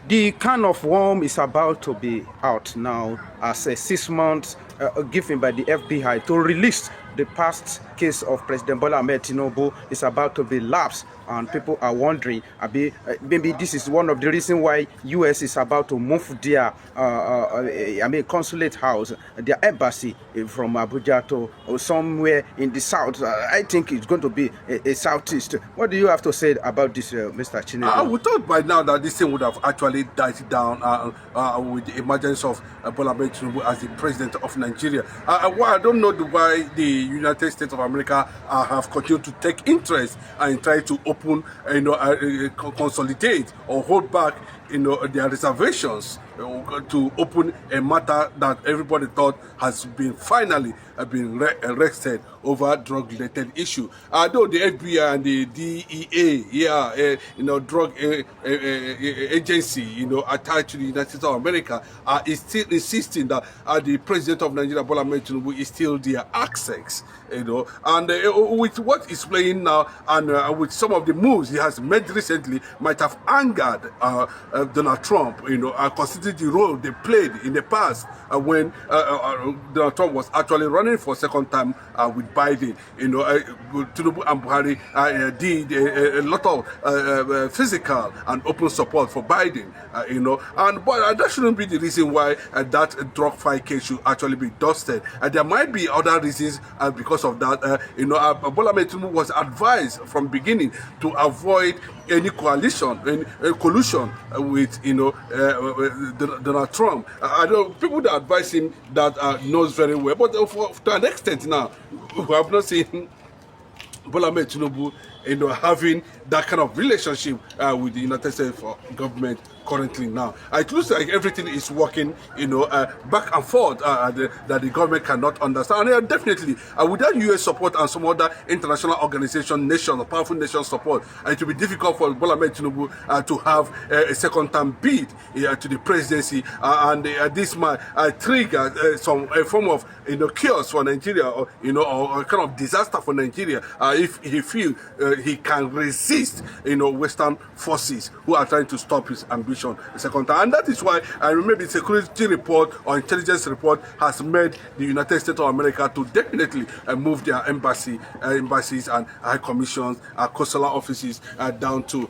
The can of worm is about to be out now as a 6 months given by the FBI to release the past case of President Bola Ahmed Tinubu is about to be lapsed, and people are wondering, maybe this is one of the reasons why US is about to move their, consulate house, their embassy from Abuja to somewhere in the south. I think it's going to be a southeast. What do you have to say about this, Mr. Chinedu? We thought by now that this thing would have actually died down with the emergence of Bola Ahmed Tinubu as the president of Nigeria. Well, I don't know why the United States of America have continued to take interest and try to open, consolidate or hold back, their reservations to open a matter that everybody thought has been finally been arrested over drug-related issue. Though the FBI and the DEA, drug agency, attached to the United States of America, is still insisting that the president of Nigeria, Bola Ahmed Tinubu, is still their access, and with what he's playing now and with some of the moves he has made recently might have angered Donald Trump, considering the role they played in the past when Donald Trump was actually running for a second time with Biden. Tinubu and Buhari did a lot of physical and open support for Biden, but that shouldn't be the reason why that drug fight case should actually be dusted. There might be other reasons because of that. Bola Ahmed Tinubu was advised from beginning to avoid any coalition, any collusion with Donald Trump. I know people that advise him that knows very well, but to an extent now, we have not seen Bola Ahmed Tinubu, having that kind of relationship with the United States government currently now. It looks like everything is working, back and forth that the government cannot understand. And definitely, without US support and some other international organization, nations, powerful nations support, it will be difficult for Bola Ahmed Tinubu to have a second-term bid to the presidency, and this might trigger a form of chaos for Nigeria, or or a kind of disaster for Nigeria if he feels he can resist Western forces who are trying to stop his ambition the second time. And that is why I remember the security report or intelligence report has made the United States of America to definitely move their embassies and high commissions, consular offices down to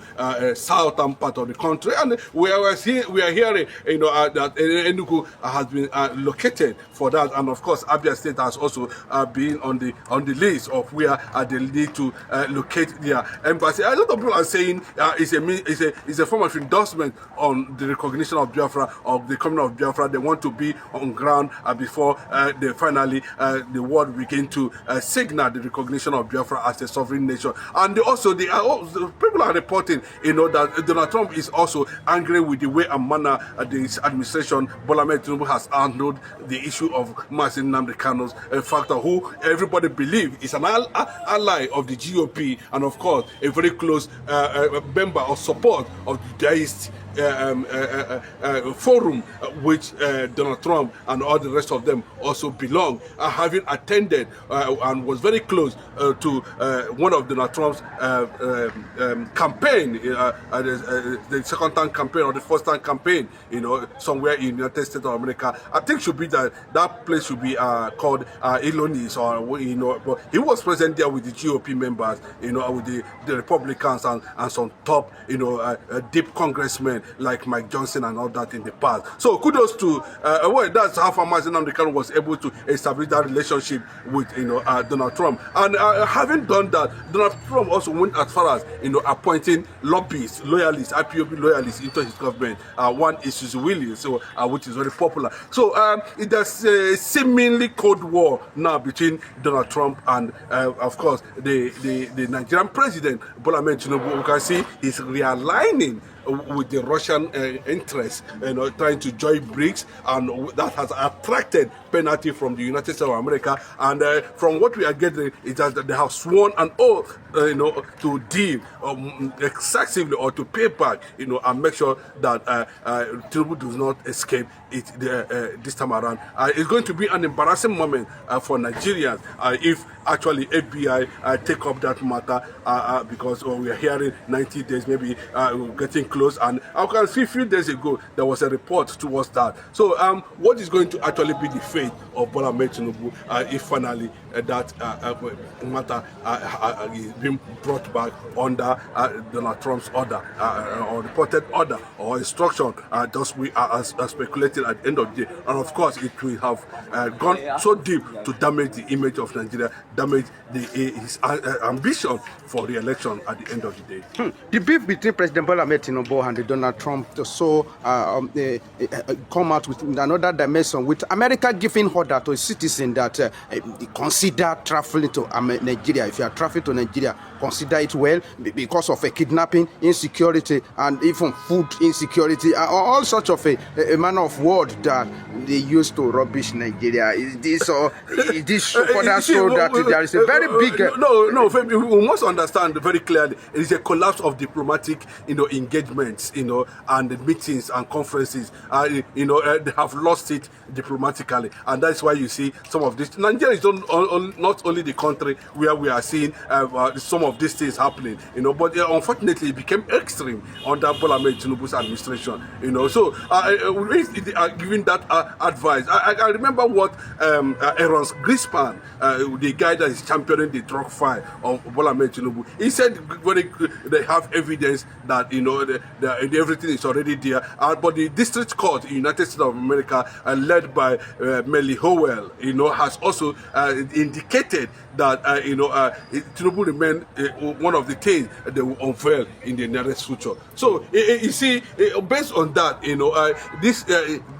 southern part of the country. And we are hearing that Enugu has been located for that, and of course Abia State has also been on the list of where they need to locate their embassy. A lot of people are saying it's a form of endorsement on the recognition of Biafra, of the coming of Biafra. They want to be on ground before they finally the world begin to signal the recognition of Biafra as a sovereign nation. And also the people are reporting that Donald Trump is also angry with the way and manner this administration, Bola Ahmed Tinubu, has handled the issue of Mazi Nnamdi Kanu's factor, who everybody believes is an ally of the GOP, and of course a very close member or support of the Daist forum, which Donald Trump and all the rest of them also belong, having attended and was very close to one of Donald Trump's campaign, the second time campaign or the first time campaign, somewhere in the United States of America. I think should be that place should be called Illinois, or but he was present there with the GOP members, with the Republicans and some top, deep congressmen like Mike Johnson and all that in the past. So kudos to that's how Mazi Nnamdi Kanu was able to establish that relationship with Donald Trump. And having done that, Donald Trump also went as far as appointing lobbyists, loyalists, IPOB loyalists into his government. One is Susie Williams, which is very popular. So there's a seemingly cold war now between Donald Trump and of course the Nigerian president Bola Ahmed Tinubu. You can see he's realigning with the Russian interests, trying to join BRICS, and that has attracted penalty from the United States of America. And from what we are getting is that they have sworn an oath, to deal excessively or to pay back, and make sure that Tinubu does not escape it this time around. It's going to be an embarrassing moment for Nigerians if actually FBI take up that matter, because we are hearing 90 days, maybe getting close close. And I can see a few days ago there was a report towards that. So what is going to actually be the fate of Bola Ahmed Tinubu if finally that matter is being brought back under Donald Trump's order or reported order or instruction? Just we are speculating at the end of the day, and of course it will have gone so deep to damage the image of Nigeria, damage his ambition for re-election at the end of the day. The beef between President Bola Ahmed Tinubu and Donald Trump so come out with another dimension, with America giving order to a citizen that consider traveling to Nigeria. If you are traveling to Nigeria, consider it well, because of a kidnapping, insecurity, and even food insecurity, all sorts of a manner of word that they use to rubbish Nigeria. Is this or is this further show that there is a very big? No, we must understand very clearly. It is a collapse of diplomatic, engagements, and meetings and conferences. They have lost it diplomatically, and that's why you see some of this. Nigeria is not only the country where we are seeing some of these things happening, but unfortunately it became extreme under Bola Ahmed Tinubu's administration, So giving that advice, I remember what Aaron Grispan, the guy that is championing the drug fight of Bola Ahmed Tinubu, he said when they have evidence that everything is already there, but the district court in the United States of America, led by Melly Howell, has also indicated that Tinubu remain one of the things they will unveil in the nearest future. So you see, based on that,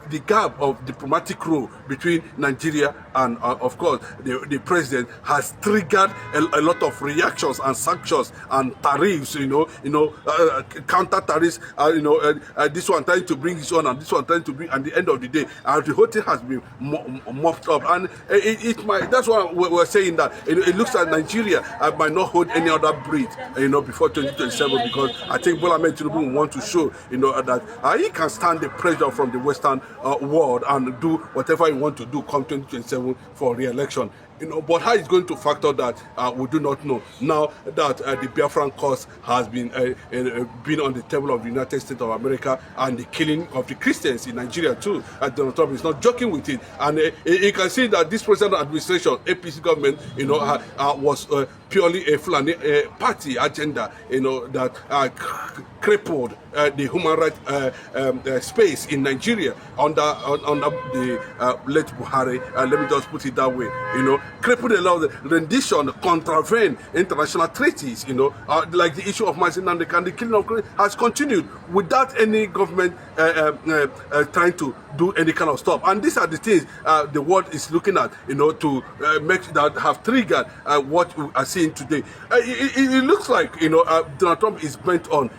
the gap of diplomatic role between Nigeria and, of course, the president has triggered a lot of reactions and sanctions and tariffs, counter tariffs, this one trying to bring his own and this one trying to bring, at the end of the day, the whole thing has been mopped up. And that's why we're saying that it looks like Nigeria might not hold any other breath, before 2027, because I think Bola Ahmed Tinubu will want to show, that he can stand the pressure from the Western world and do whatever he wants to do come 2027 for re-election. But how it's going to factor that, we do not know. Now that the Biafran cause has been on the table of the United States of America, and the killing of the Christians in Nigeria too, Donald Trump is not joking with it. And you can see that this present administration, APC government, was purely a Fulani party agenda, that crippled the human rights space in Nigeria under the late Buhari. Let me just put it that way. Crippled a lot of the rendition, contravene international treaties. Like the issue of Nnamdi Kanu, the killing of Christians has continued without any government trying to do any kind of stuff. And these are the things the world is looking at, to make that have triggered what we are seeing today. It looks like Donald Trump is bent on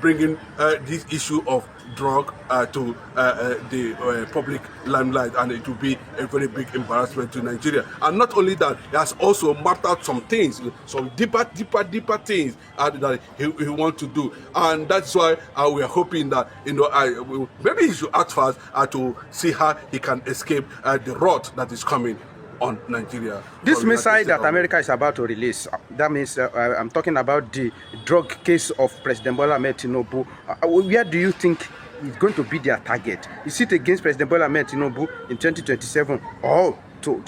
bringing this issue of drug to the public limelight, and it will be a very big embarrassment to Nigeria. And not only that, he has also mapped out some things, some deeper things that he wants to do, and that's why we are hoping that maybe he should act fast to see how he can escape the wrath that is coming on Nigeria. This missile that America is about to release, that means I'm talking about the drug case of President Bola Ahmed Tinubu. Where do you think is going to be their target? Is it against President Bola Ahmed Tinubu in 2027, or to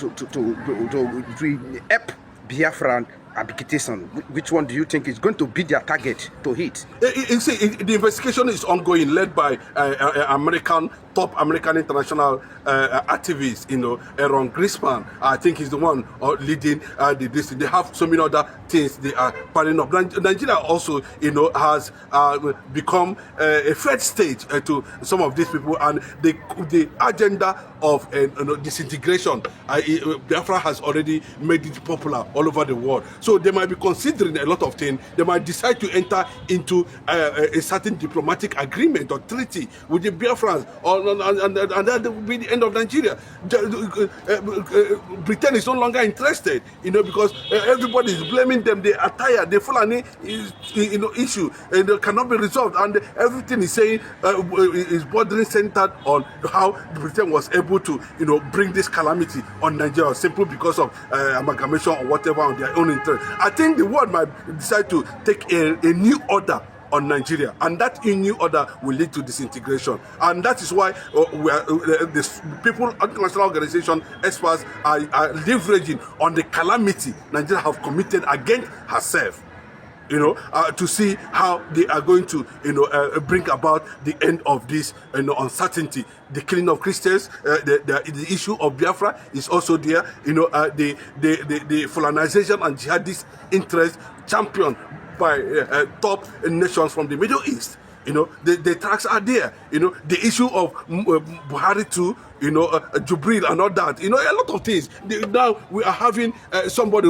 help Biafra agitation? Which one do you think is going to be their target to hit? The investigation is ongoing, led by top American international activist, Aaron Grispan. I think he's the one leading this. They have so many other things they are piling up. Nigeria also, has become a threat state to some of these people, and the agenda of disintegration, Biafra has already made it popular all over the world. So they might be considering a lot of things. They might decide to enter into a certain diplomatic agreement or treaty with the Biafrans, and that will be the end of Nigeria. Britain is no longer interested, because everybody is blaming them. They are tired. The Fulani issue cannot be resolved, and everything is saying is bordering centered on how Britain was able to bring this calamity on Nigeria simply because of amalgamation or whatever on their own interest. I think the world might decide to take a new order on Nigeria, and that new order will lead to disintegration. And that is why the people, international organization, experts are leveraging on the calamity Nigeria have committed against herself, to see how they are going to, bring about the end of this, uncertainty. The killing of Christians, the issue of Biafra is also there. The Fulanization and jihadist interest championed by top nations from the Middle East. The tracks are there. The issue of Buhari too, Jubril and all that. A lot of things. Now we are having somebody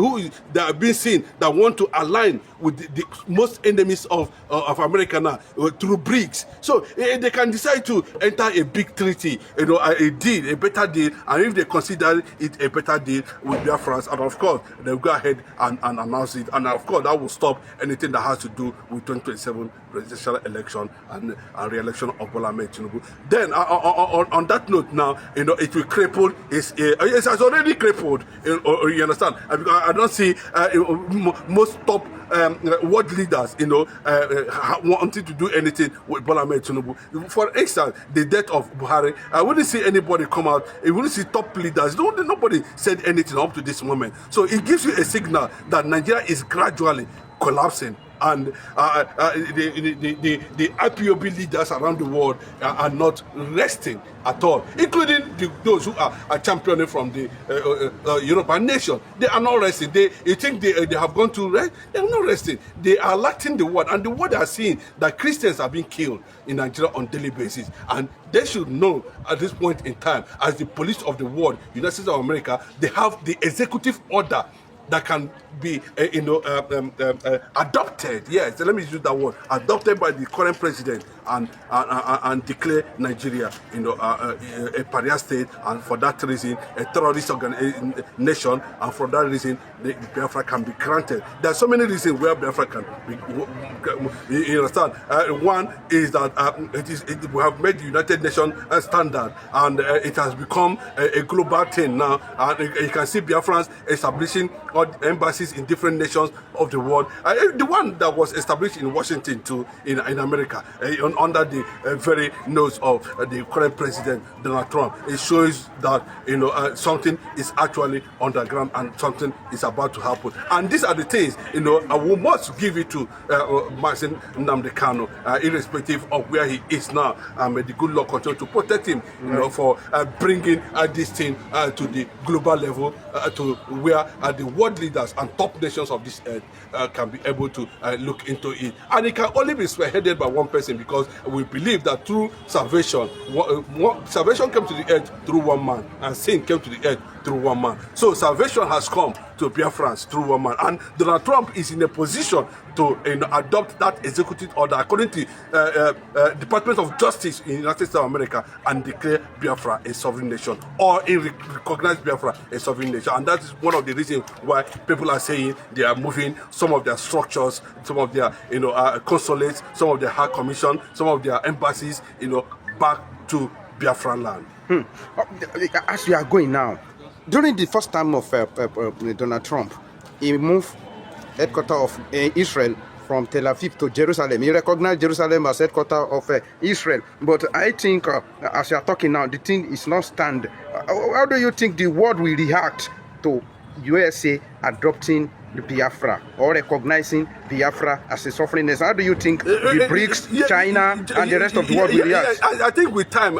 that have been seen that want to align with the most enemies of America now through BRICS. So they can decide to enter a big treaty, a deal, a better deal, and if they consider it a better deal with their friends, and of course they'll go ahead and announce it, and of course that will stop anything that has to do with 2027 presidential election and re-election of Bola Ahmed Tinubu. Then on that note now, it will cripple. It has already crippled. You understand? Because I don't see most top world leaders, wanting to do anything with Bola Ahmed Tinubu. For instance, the death of Buhari, I wouldn't see anybody come out. I wouldn't see top leaders. Nobody said anything up to this moment. So it gives you a signal that Nigeria is gradually collapsing. And the IPOB leaders around the world are not resting at all, including those who are championing from the European nation. They are not resting. You think they have gone to rest? They are not resting. They are lacking the word, and the world are seeing that Christians are being killed in Nigeria on a daily basis, and they should know at this point in time, as the police of the world, United States of America, they have the executive order that can be, adopted. Yes, let me use that word. Adopted by the current president and declare Nigeria, a pariah state, and for that reason, a terrorist nation, and for that reason, the Biafra can be granted. There are so many reasons where Biafra can be. You understand? One is that we have made the United Nations standard, and it has become a global thing now. And you can see Biafrans establishing embassies in different nations of the world. The one that was established in Washington too, in America, under the very nose of the current president Donald Trump. It shows that something is actually underground and something is about to happen. And these are the things we must give it to Maxim Nnamdi Kanu, irrespective of where he is now. May the good Lord continue to protect him, for bringing this thing to the global level, to where the world leaders and top nations of this earth can be able to look into it. And it can only be spearheaded by one person, because we believe that through salvation, salvation came to the earth through one man, and sin came to the earth through one man. So salvation has come to Biafrans through one man, and Donald Trump is in a position to adopt that executive order according to Department of Justice in the United States of America, and declare Biafra a sovereign nation, or recognize Biafra a sovereign nation. And that is one of the reasons why people are saying they are moving some of their structures, some of their consulates, some of their high commission, some of their embassies, back to Biafran land. As we are going now, during the first time of Donald Trump, he moved headquarters of Israel from Tel Aviv to Jerusalem. He recognized Jerusalem as headquarters of Israel. But I think, as you are talking now, the thing is not stand. How do you think the world will react to USA adopting the Biafra, or recognizing Biafra as a sovereign nation? How do you think the BRICS, China, and the rest of the world will react? I think with time,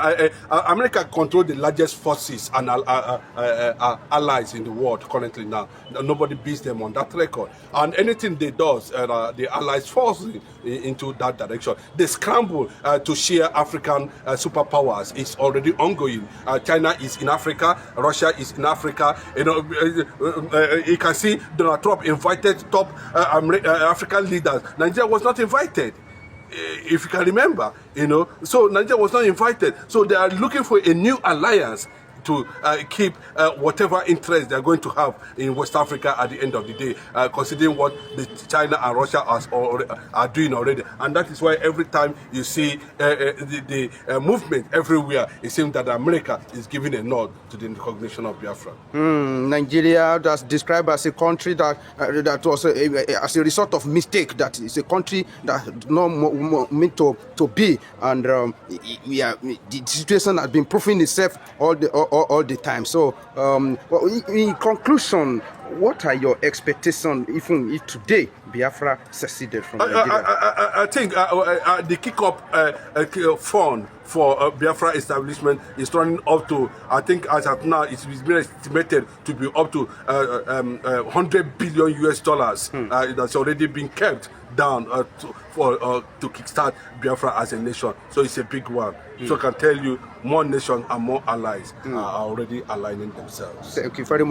America controls the largest forces and allies in the world currently now. Nobody beats them on that record. And anything they do, the allies force into that direction. The scramble to share African superpowers is already ongoing. China is in Africa, Russia is in Africa. You can see Donald Trump invited top African leaders. Nigeria was not invited, if you can remember. So Nigeria was not invited. So they are looking for a new alliance to keep whatever interest they're going to have in West Africa at the end of the day, considering what China and Russia are doing already. And that is why every time you see the movement everywhere, it seems that America is giving a nod to the recognition of Biafra. Nigeria, that's described as a country that was as a result of mistake, that is a country that not meant to be, and the situation has been proving itself all the time. So in conclusion, what are your expectations, even if today Biafra seceded from Nigeria? I think the kick-up fund for Biafra establishment is running up to, I think as of now, it's been estimated to be up to $100 billion US. That's already been kept down to kickstart Biafra as a nation. So it's a big one. So I can tell you, more nations and more allies are already aligning themselves. Thank you very much.